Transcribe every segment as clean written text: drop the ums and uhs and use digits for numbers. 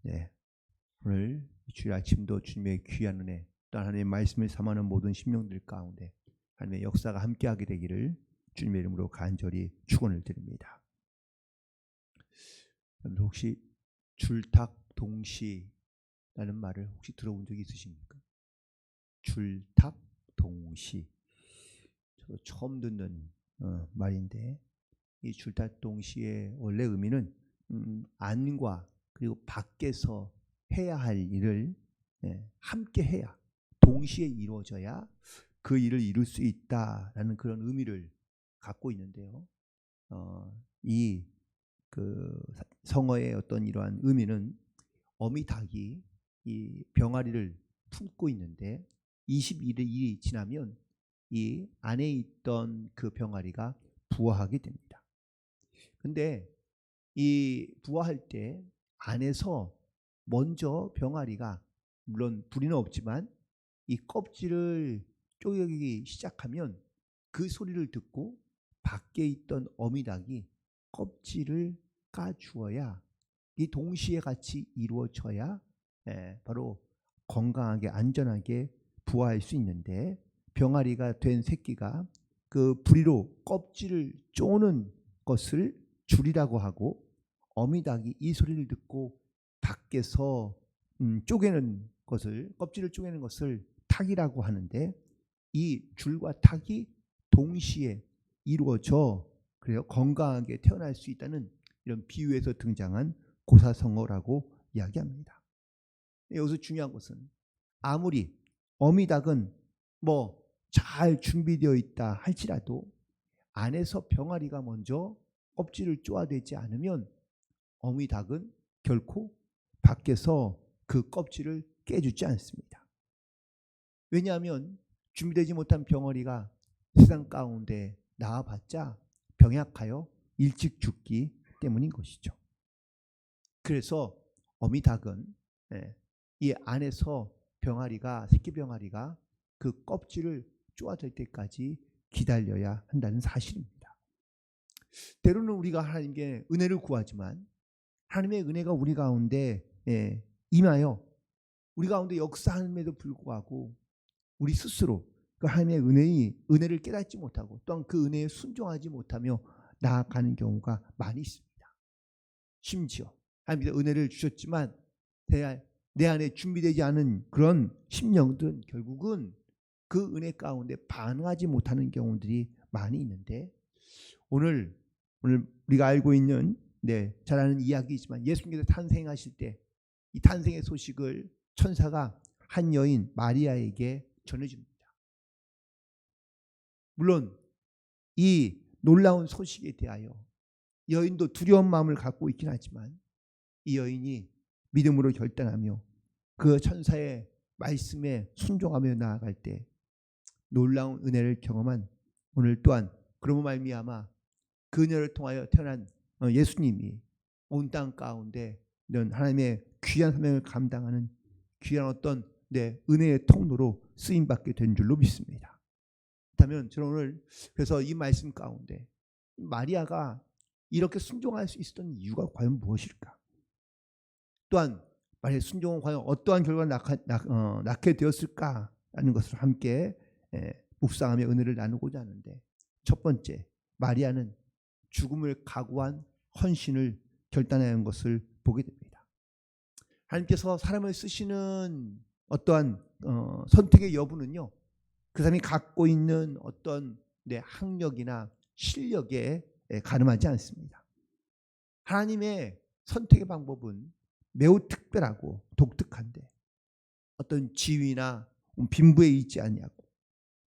네, 오늘 주일 아침도 주님의 귀한 은혜, 또 하나님의 말씀을 삼아는 모든 심령들 가운데 하나님의 역사가 함께하게 되기를 주님의 이름으로 간절히 축원을 드립니다. 여러분 혹시 줄탁동시라는 말을 혹시 들어본 적이 있으십니까? 줄탁동시, 저도 처음 듣는 말인데, 이 줄탁동시의 원래 의미는 안과 그리고 밖에서 해야 할 일을 함께 해야, 동시에 이루어져야 그 일을 이룰 수 있다라는 그런 의미를 갖고 있는데요. 이 그 성어의 어떤 이러한 의미는, 어미닭이 이 병아리를 품고 있는데 21일이 지나면 이 안에 있던 그 병아리가 부화하게 됩니다. 근데 이 부화할 때 안에서 먼저 병아리가, 물론 부리는 없지만 이 껍질을 쪼개기 시작하면 그 소리를 듣고 밖에 있던 어미닭이 껍질을 까주어야, 이 동시에 같이 이루어져야 바로 건강하게 안전하게 부화할 수 있는데, 병아리가 된 새끼가 그 부리로 껍질을 쪼는 것을 줄이라고 하고, 어미닭이 이 소리를 듣고 밖에서 쪼개는 것을, 껍질을 쪼개는 것을 탁이라고 하는데, 이 줄과 탁이 동시에 이루어져 그래요 건강하게 태어날 수 있다는 이런 비유에서 등장한 고사성어라고 이야기합니다. 여기서 중요한 것은, 아무리 어미닭은 뭐 잘 준비되어 있다 할지라도 안에서 병아리가 먼저 껍질을 쪼아대지 않으면 어미닭은 결코 밖에서 그 껍질을 깨주지 않습니다. 왜냐하면 준비되지 못한 병아리가 세상 가운데 나와봤자 병약하여 일찍 죽기 때문인 것이죠. 그래서 어미닭은 이 안에서 병아리가, 새끼 병아리가 그 껍질을 쪼아댈 때까지 기다려야 한다는 사실입니다. 때로는 우리가 하나님께 은혜를 구하지만 하나님의 은혜가 우리 가운데 임하여 우리 가운데 역사함에도 불구하고 우리 스스로 그 하나님의 은혜를 깨닫지 못하고, 또한 그 은혜에 순종하지 못하며 나아가는 경우가 많이 있습니다. 심지어 하나님께서 은혜를 주셨지만 내 안에 준비되지 않은 그런 심령들은 결국은 그 은혜 가운데 반응하지 못하는 경우들이 많이 있는데, 오늘 우리가 알고 있는 잘 아는 이야기이지만, 예수님께서 탄생하실 때 이 탄생의 소식을 천사가 한 여인 마리아에게 전해줍니다. 물론 이 놀라운 소식에 대하여 여인도 두려운 마음을 갖고 있긴 하지만, 이 여인이 믿음으로 결단하며 그 천사의 말씀에 순종하며 나아갈 때 놀라운 은혜를 경험한, 오늘 또한 그러므로 말미암아 그녀를 통하여 태어난 예수님이 온 땅 가운데 이런 하나님의 귀한 사명을 감당하는 귀한 어떤 은혜의 통로로 쓰임받게 된 줄로 믿습니다. 그렇다면 저는 오늘 그래서 이 말씀 가운데 마리아가 이렇게 순종할 수 있었던 이유가 과연 무엇일까? 또한 만약 순종은 과연 어떠한 결과를 낳게 되었을까라는 것을 함께 묵상하며 은혜를 나누고자 하는데, 첫 번째, 마리아는 죽음을 각오한 헌신을 결단하는 것을 보게 됩니다. 하나님께서 사람을 쓰시는 어떠한 선택의 여부는요, 그 사람이 갖고 있는 어떤 학력이나 실력에 가늠하지 않습니다. 하나님의 선택의 방법은 매우 특별하고 독특한데, 어떤 지위나 빈부에 있지 아니하고,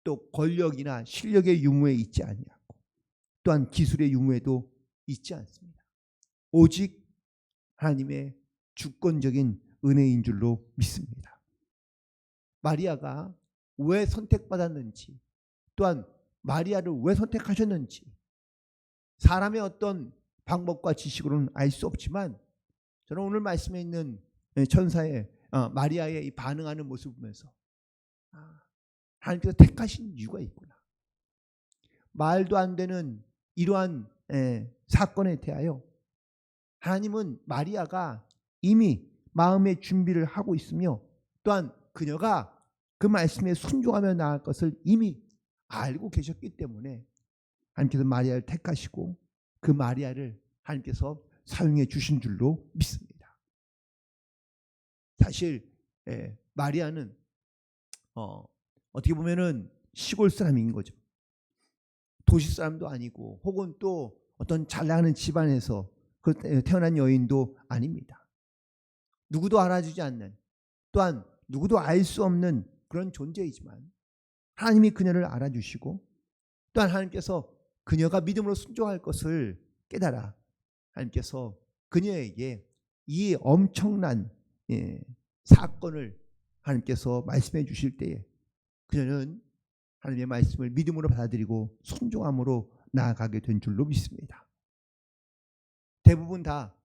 또 권력이나 실력의 유무에 있지 아니하고, 또한 기술의 유무에도 있지 않습니다. 오직 하나님의 주권적인 은혜인 줄로 믿습니다. 마리아가 왜 선택받았는지, 또한 마리아를 왜 선택하셨는지 사람의 어떤 방법과 지식으로는 알 수 없지만, 저는 오늘 말씀에 있는 천사의 마리아의 이 반응하는 모습을 보면서 하나님께서 택하신 이유가 있구나. 말도 안 되는 이러한 사건에 대하여 하나님은 마리아가 이미 마음의 준비를 하고 있으며 또한 그녀가 그 말씀에 순종하며 나아갈 것을 이미 알고 계셨기 때문에 하나님께서 마리아를 택하시고 그 마리아를 하나님께서 사용해 주신 줄로 믿습니다. 사실 마리아는 어떻게 보면은 시골 사람인 거죠. 도시 사람도 아니고 혹은 또 어떤 잘 나가는 집안에서 태어난 여인도 아닙니다. 누구도 알아주지 않는, 또한 누구도 알 수 없는 그런 존재이지만 하나님이 그녀를 알아주시고 또한 하나님께서 그녀가 믿음으로 순종할 것을 깨달아 하나님께서 그녀에게 이 엄청난 사건을 하나님께서 말씀해 주실 때에 그녀는 하나님의 말씀을 믿음으로 받아들이고 순종함으로 나아가게 된 줄로 믿습니다. 대부분 다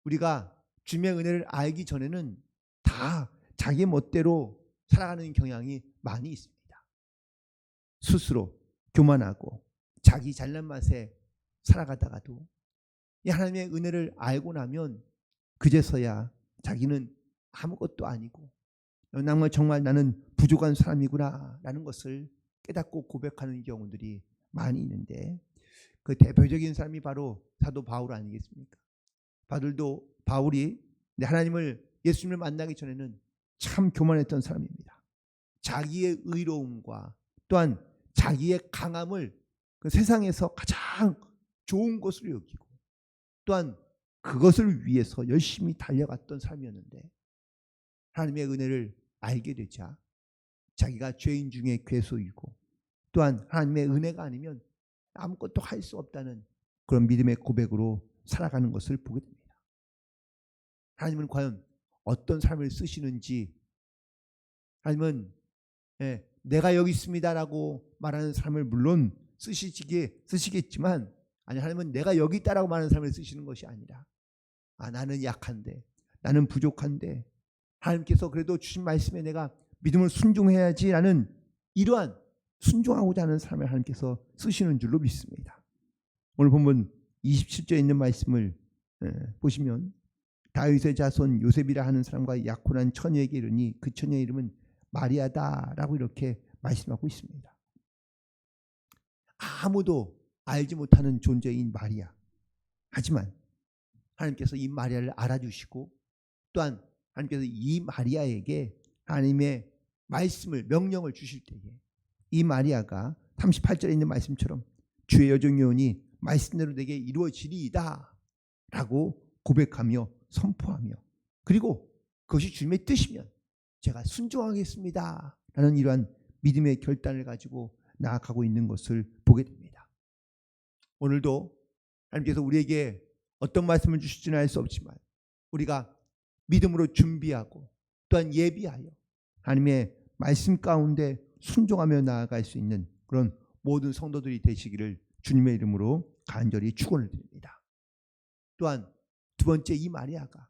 우리가 주님의 은혜를 알기 전에는 다 자기 멋대로 살아가는 경향이 많이 있습니다. 스스로 교만하고 자기 잘난 맛에 살아가다가도 이 하나님의 은혜를 알고 나면 그제서야 자기는 아무것도 아니고 정말 나는 부족한 사람이구나 라는 것을 깨닫고 고백하는 경우들이 많이 있는데 그 대표적인 사람이 바로 사도 바울 아니겠습니까? 바울이 하나님을 예수님을 만나기 전에는 참 교만했던 사람입니다. 자기의 의로움과 또한 자기의 강함을 그 세상에서 가장 좋은 것으로 여기고 또한 그것을 위해서 열심히 달려갔던 사람이었는데 하나님의 은혜를 알게 되자 자기가 죄인 중에 괴소이고 또한 하나님의 은혜가 아니면 아무것도 할 수 없다는 그런 믿음의 고백으로 살아가는 것을 보게 됩니다. 하나님은 과연 어떤 삶을 쓰시는지, 하나님은 내가 여기 있습니다라고 말하는 삶을 물론 쓰시겠지만 아니 하나님은 내가 여기 있다라고 말하는 삶을 쓰시는 것이 아니라 나는 약한데 나는 부족한데 하나님께서 그래도 주신 말씀에 내가 믿음을 순종해야지라는 이러한 순종하고자 하는 삶을 하나님께서 쓰시는 줄로 믿습니다. 오늘 본문 27절에 있는 말씀을 보시면 다윗의 자손 요셉이라 하는 사람과 약혼한 처녀에게 이르니 그 처녀의 이름은 마리아다라고 이렇게 말씀하고 있습니다. 아무도 알지 못하는 존재인 마리아. 하지만 하나님께서 이 마리아를 알아주시고 또한 하나님께서 이 마리아에게 하나님의 말씀을 명령을 주실 때에 이 마리아가 38절에 있는 말씀처럼 주의 여종이오니 말씀대로 내게 이루어지리이다 라고 고백하며 선포하며 그리고 그것이 주님의 뜻이면 제가 순종하겠습니다 라는 이러한 믿음의 결단을 가지고 나아가고 있는 것을 보게 됩니다. 오늘도 하나님께서 우리에게 어떤 말씀을 주실지는 알 수 없지만 우리가 믿음으로 준비하고 또한 예비하여 하나님의 말씀 가운데 순종하며 나아갈 수 있는 그런 모든 성도들이 되시기를 주님의 이름으로 간절히 축원을 드립니다. 또한 두 번째 이 마리아가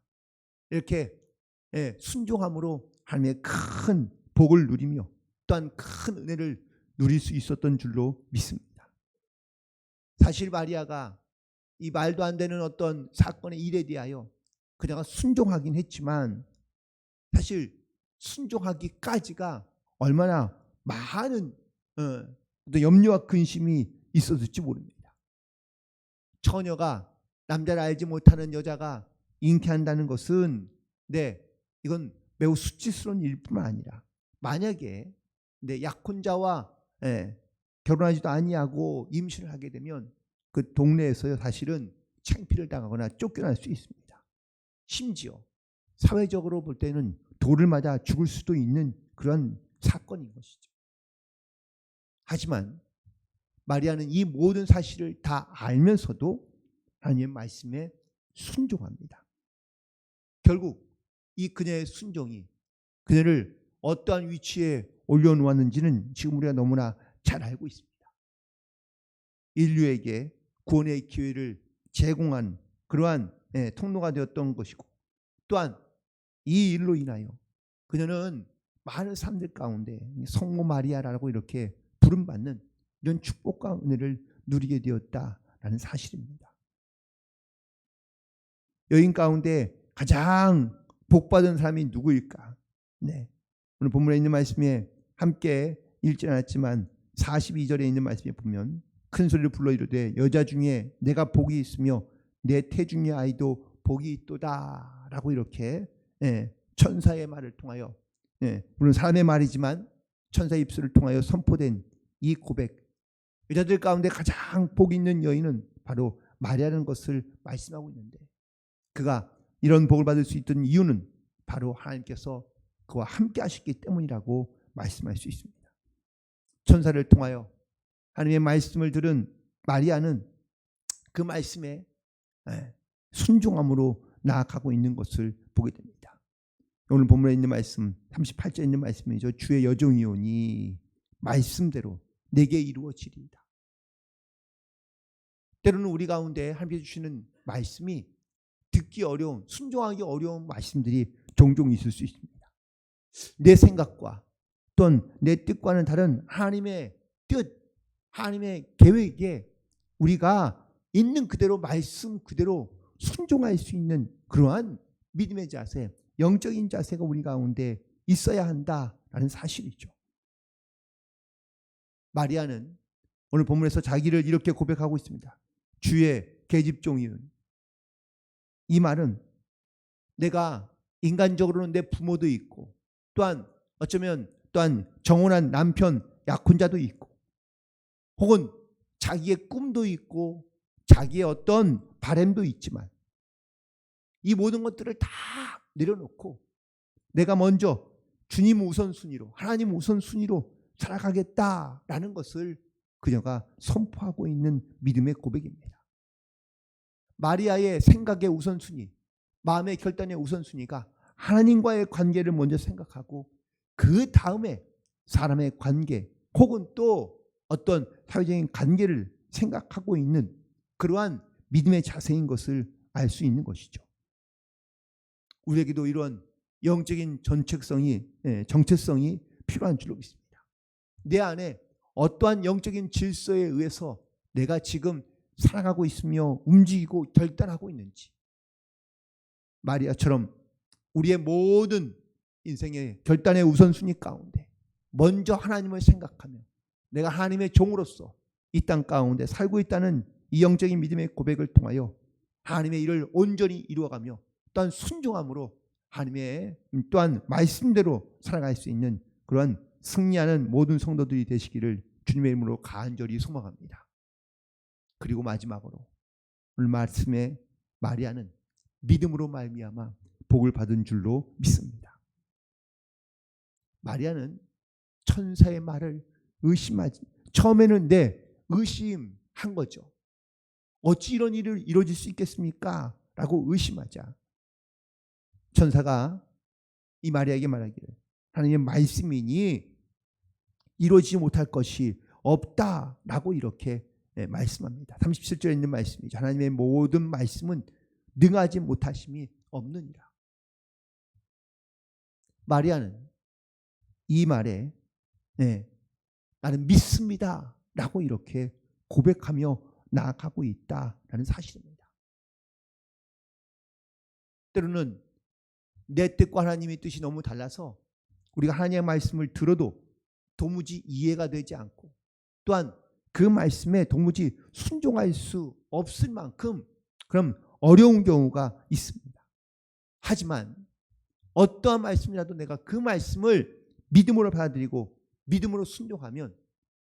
이렇게 순종함으로 하나님의 큰 복을 누리며 또한 큰 은혜를 누릴 수 있었던 줄로 믿습니다. 사실 마리아가 이 말도 안 되는 어떤 사건의 일에 대하여 그녀가 순종하긴 했지만 사실 순종하기까지가 얼마나 많은 염려와 근심이 있었을지 모릅니다. 처녀가 남자를 알지 못하는 여자가 잉태한다는 것은 이건 매우 수치스러운 일뿐만 아니라 만약에 약혼자와 결혼하지도 아니하고 임신을 하게 되면 그 동네에서 사실은 창피를 당하거나 쫓겨날 수 있습니다. 심지어 사회적으로 볼 때는 돌을 맞아 죽을 수도 있는 그런 사건인 것이죠. 하지만 마리아는 이 모든 사실을 다 알면서도 하나님의 말씀에 순종합니다. 결국 이 그녀의 순종이 그녀를 어떠한 위치에 올려놓았는지는 지금 우리가 너무나 잘 알고 있습니다. 인류에게 구원의 기회를 제공한 그러한 통로가 되었던 것이고 또한 이 일로 인하여 그녀는 많은 사람들 가운데 성모 마리아라고 이렇게 부름받는 이런 축복과 은혜를 누리게 되었다라는 사실입니다. 여인 가운데 가장 복받은 사람이 누구일까? 네. 오늘 본문에 있는 말씀에 함께 읽지 않았지만 42절에 있는 말씀에 보면 큰 소리로 불러 이르되 여자 중에 내가 복이 있으며 내 태중의 아이도 복이 있도다 라고 이렇게 천사의 말을 통하여 물론 사람의 말이지만 천사의 입술을 통하여 선포된 이 고백, 여자들 가운데 가장 복 있는 여인은 바로 마리아라는 것을 말씀하고 있는데, 그가 이런 복을 받을 수 있던 이유는 바로 하나님께서 그와 함께 하셨기 때문이라고 말씀할 수 있습니다. 천사를 통하여 하나님의 말씀을 들은 마리아는 그 말씀에 순종함으로 나아가고 있는 것을 보게 됩니다. 오늘 본문에 있는 말씀 38절에 있는 말씀이죠. 주의 여종이오니 말씀대로 내게 이루어지리이다. 때로는 우리 가운데 하나님께서 주시는 말씀이 듣기 어려운, 순종하기 어려운 말씀들이 종종 있을 수 있습니다. 내 생각과 또는 내 뜻과는 다른 하나님의 뜻, 하나님의 계획에 우리가 있는 그대로 말씀 그대로 순종할 수 있는 그러한 믿음의 자세, 영적인 자세가 우리 가운데 있어야 한다라는 사실이죠. 마리아는 오늘 본문에서 자기를 이렇게 고백하고 있습니다. 주의 계집종이은. 이 말은 내가 인간적으로는 내 부모도 있고 또한 어쩌면 또한 정혼한 남편 약혼자도 있고 혹은 자기의 꿈도 있고 자기의 어떤 바램도 있지만 이 모든 것들을 다 내려놓고 내가 먼저 주님 우선순위로, 하나님 우선순위로 살아가겠다라는 것을 그녀가 선포하고 있는 믿음의 고백입니다. 마리아의 생각의 우선순위, 마음의 결단의 우선순위가 하나님과의 관계를 먼저 생각하고 그 다음에 사람의 관계 혹은 또 어떤 사회적인 관계를 생각하고 있는 그러한 믿음의 자세인 것을 알 수 있는 것이죠. 우리에게도 이런 영적인 정체성이 필요한 줄로 믿습니다. 내 안에 어떠한 영적인 질서에 의해서 내가 지금 살아가고 있으며 움직이고 결단하고 있는지, 마리아처럼 우리의 모든 인생의 결단의 우선순위 가운데 먼저 하나님을 생각하며 내가 하나님의 종으로서 이 땅 가운데 살고 있다는 이 영적인 믿음의 고백을 통하여 하나님의 일을 온전히 이루어가며 또한 순종함으로 하나님의 또한 말씀대로 살아갈 수 있는 그러한 승리하는 모든 성도들이 되시기를 주님의 이름으로 간절히 소망합니다. 그리고 마지막으로 오늘 말씀에 마리아는 믿음으로 말미암아 복을 받은 줄로 믿습니다. 마리아는 천사의 말을 의심하지, 처음에는 의심한 거죠. 어찌 이런 일을 이루어질 수 있겠습니까? 라고 의심하자 천사가 이 마리아에게 말하기를 하나님의 말씀이니 이루어지지 못할 것이 없다라고 이렇게 말씀합니다. 37절에 있는 말씀이죠. 하나님의 모든 말씀은 능하지 못하심이 없느니라. 마리아는 이 말에 나는 믿습니다 라고 이렇게 고백하며 나아가고 있다라는 사실입니다. 때로는 내 뜻과 하나님의 뜻이 너무 달라서 우리가 하나님의 말씀을 들어도 도무지 이해가 되지 않고 또한 그 말씀에 도무지 순종할 수 없을 만큼 그럼 어려운 경우가 있습니다. 하지만 어떠한 말씀이라도 내가 그 말씀을 믿음으로 받아들이고 믿음으로 순종하면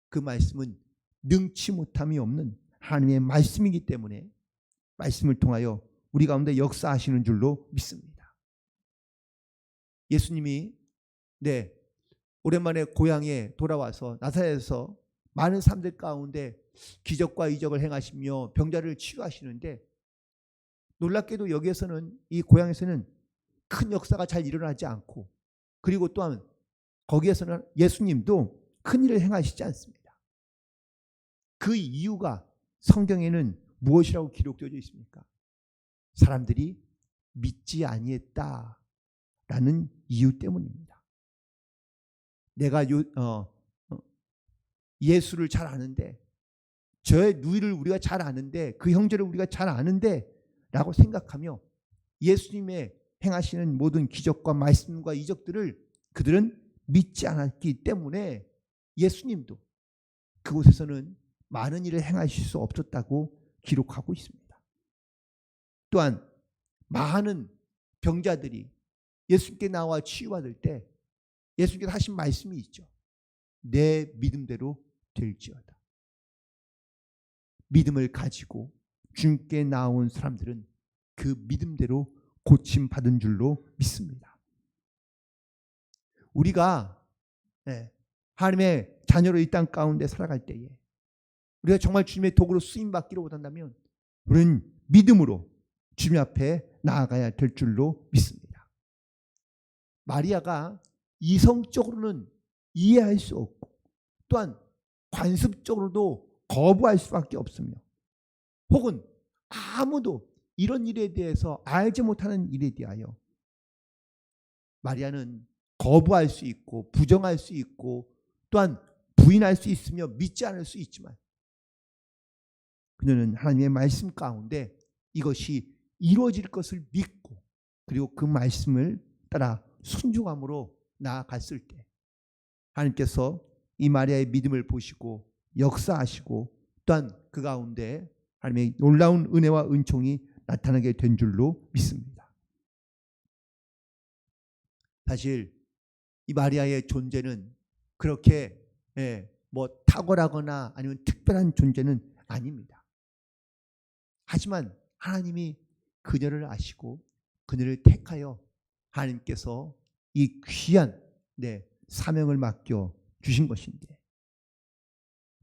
그 말씀은 능치 못함이 없는 하나님의 말씀이기 때문에 말씀을 통하여 우리 가운데 역사하시는 줄로 믿습니다. 예수님이 오랜만에 고향에 돌아와서 나사렛에서 많은 사람들 가운데 기적과 이적을 행하시며 병자를 치유하시는데 놀랍게도 여기에서는 이 고향에서는 큰 역사가 잘 일어나지 않고 그리고 또한 거기에서는 예수님도 큰 일을 행하시지 않습니다. 그 이유가 성경에는 무엇이라고 기록되어 있습니까? 사람들이 믿지 아니했다라는 이유 때문입니다. 내가 예수를 잘 아는데 저의 누이를 우리가 잘 아는데 그 형제를 우리가 잘 아는데 라고 생각하며 예수님의 행하시는 모든 기적과 말씀과 이적들을 그들은 믿지 않았기 때문에 예수님도 그곳에서는 많은 일을 행하실 수 없었다고 기록하고 있습니다. 또한 많은 병자들이 예수님께 나와 치유받을 때 예수님께서 하신 말씀이 있죠. 내 믿음대로 될지어다. 믿음을 가지고 주님께 나온 사람들은 그 믿음대로 고침받은 줄로 믿습니다. 우리가 하나님의 자녀로 이 땅 가운데 살아갈 때에 우리가 정말 주님의 도구로 쓰임받기를 원한다면 우리는 믿음으로 주님 앞에 나아가야 될 줄로 믿습니다. 마리아가 이성적으로는 이해할 수 없고 또한 관습적으로도 거부할 수밖에 없으며 혹은 아무도 이런 일에 대해서 알지 못하는 일에 대하여 마리아는 거부할 수 있고 부정할 수 있고 또한 부인할 수 있으며 믿지 않을 수 있지만 그녀는 하나님의 말씀 가운데 이것이 이루어질 것을 믿고 그리고 그 말씀을 따라 순종함으로 나아갔을 때 하나님께서 이 마리아의 믿음을 보시고 역사하시고 또한 그 가운데 하나님의 놀라운 은혜와 은총이 나타나게 된 줄로 믿습니다. 사실 이 마리아의 존재는 그렇게 탁월하거나 아니면 특별한 존재는 아닙니다. 하지만 하나님이 그녀를 아시고 그녀를 택하여 하나님께서 이 귀한 사명을 맡겨 주신 것인데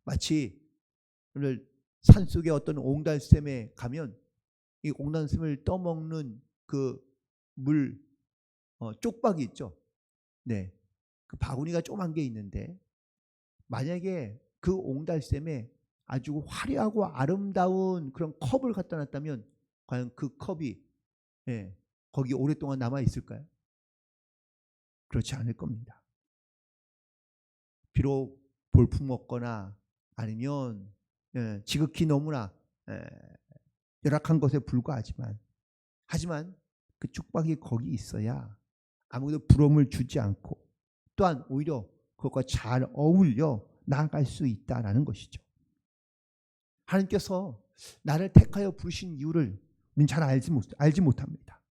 마치 오늘 산속의 어떤 옹달샘에 가면 이 옹달샘을 떠먹는 그 물 쪽박이 있죠. 그 바구니가 조그만 게 있는데 만약에 그 옹달샘에 아주 화려하고 아름다운 그런 컵을 갖다 놨다면 과연 그 컵이 거기 오랫동안 남아 있을까요? 그렇지 않을 겁니다. 비록 볼품없거나 아니면 지극히 너무나 열악한 것에 불과하지만 하지만 그 쪽박이 거기 있어야 아무도 부러움을 주지 않고 또한 오히려 그것과 잘 어울려 나아갈 수 있다라는 것이죠. 하나님께서 나를 택하여 부르신 이유를 우리는 잘 알지 못합니다.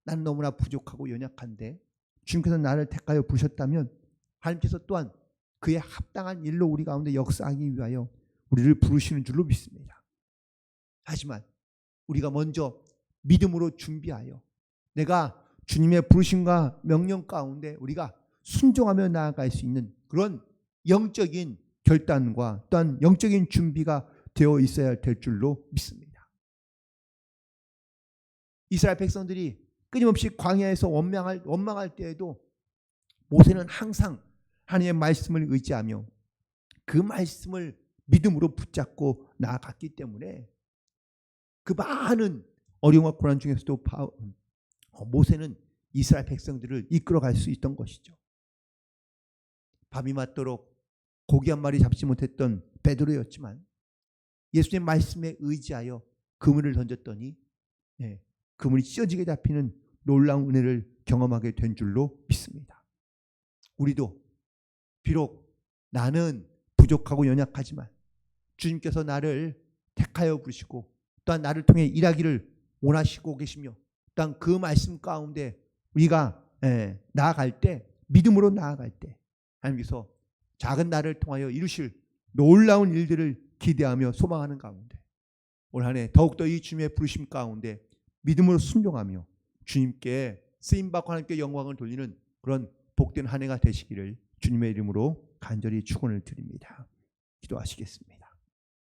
나는 너무나 부족하고 연약한데 주님께서 나를 택하여 부르셨다면 하나님께서 또한 그에 합당한 일로 우리 가운데 역사하기 위하여 우리를 부르시는 줄로 믿습니다. 하지만 우리가 먼저 믿음으로 준비하여 내가 주님의 부르심과 명령 가운데 우리가 순종하며 나아갈 수 있는 그런 영적인 결단과 또한 영적인 준비가 되어 있어야 될 줄로 믿습니다. 이스라엘 백성들이 끊임없이 광야에서 원망할 때에도 모세는 항상 하나님의 말씀을 의지하며 그 말씀을 믿음으로 붙잡고 나아갔기 때문에 그 많은 어려움과 고난 중에서도 모세는 이스라엘 백성들을 이끌어갈 수 있던 것이죠. 밤이 맞도록 고기 한 마리 잡지 못했던 베드로였지만 예수님의 말씀에 의지하여 그물을 던졌더니 그물이 찢어지게 잡히는 놀라운 은혜를 경험하게 된 줄로 믿습니다. 우리도 비록 나는 부족하고 연약하지만 주님께서 나를 택하여 부르시고 또한 나를 통해 일하기를 원하시고 계시며 또한 그 말씀 가운데 우리가 나아갈 때 믿음으로 나아갈 때 하나님께서 작은 나를 통하여 이루실 놀라운 일들을 기대하며 소망하는 가운데 올 한 해 더욱더 이 주님의 부르심 가운데 믿음으로 순종하며 주님께 쓰임받고 하나님께 영광을 돌리는 그런 복된 한 해가 되시기를 주님의 이름으로 간절히 축원을 드립니다. 기도하시겠습니다.